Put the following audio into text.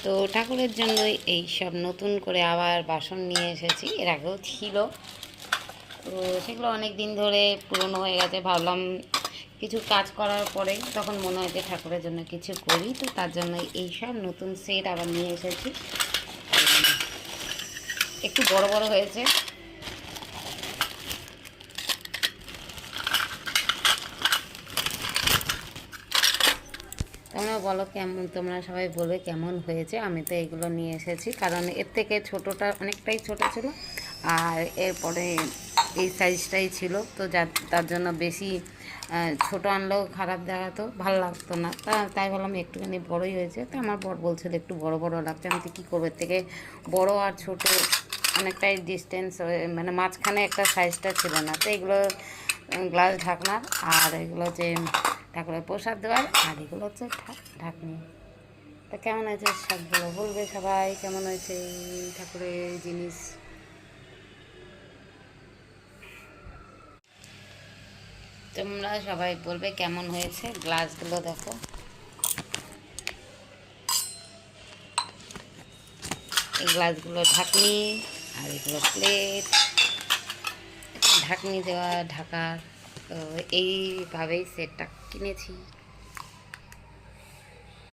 তো ঠাকুরের জন্যই এই সব নতুন করে আবার বাসন নিয়ে এসেছি। এর আগেও ছিল, তো সেগুলো অনেক দিন ধরে পুরনো হয়ে গেছে। ভাবলাম কিছু কাজ করার পরে তখন মনে হয় যে ঠাকুরের জন্য কিছু করি, তো তার জন্য এই সব নতুন সেট আবার নিয়ে এসেছি। একটু বড় বড় হয়েছে। তোমরা বলো কেমন, তোমরা সবাই বলবে কেমন হয়েছে। আমি তো এগুলো নিয়ে এসেছি কারণ এর থেকে ছোটোটা অনেকটাই ছোট ছিল, আর এরপরে এই সাইজটাই ছিল, তো তার জন্য বেশি ছোট আনলেও খারাপ দেখাতো, ভালো লাগতো না। তাই বললাম একটুখানি বড়ই হয়েছে। তো আমার বর বলছিল একটু বড় বড় লাগছে। আমি তো কী করবো, এর থেকে বড় আর ছোট অনেকটাই ডিস্টেন্স, মানে মাঝখানে একটা সাইজটা ছিল না। তো এগুলো গ্লাস ঢাকনার, আর এগুলো যে ঠাকুরের প্রসাদ দেওয়ার, আর এগুলো হচ্ছে ঢাকনি। তা কেমন হয়েছে সবগুলো বলবে সবাই, কেমন হয়েছে এই ঠাকুরের জিনিস। তোমরা সবাই বলবে কেমন হয়েছে। গ্লাসগুলো দেখো, এই গ্লাসগুলো ঢাকনি, আর এগুলো প্লেট, ঢাকনি দেওয়া ঢাকার। তো এইভাবেই সেটটা কিনেছি।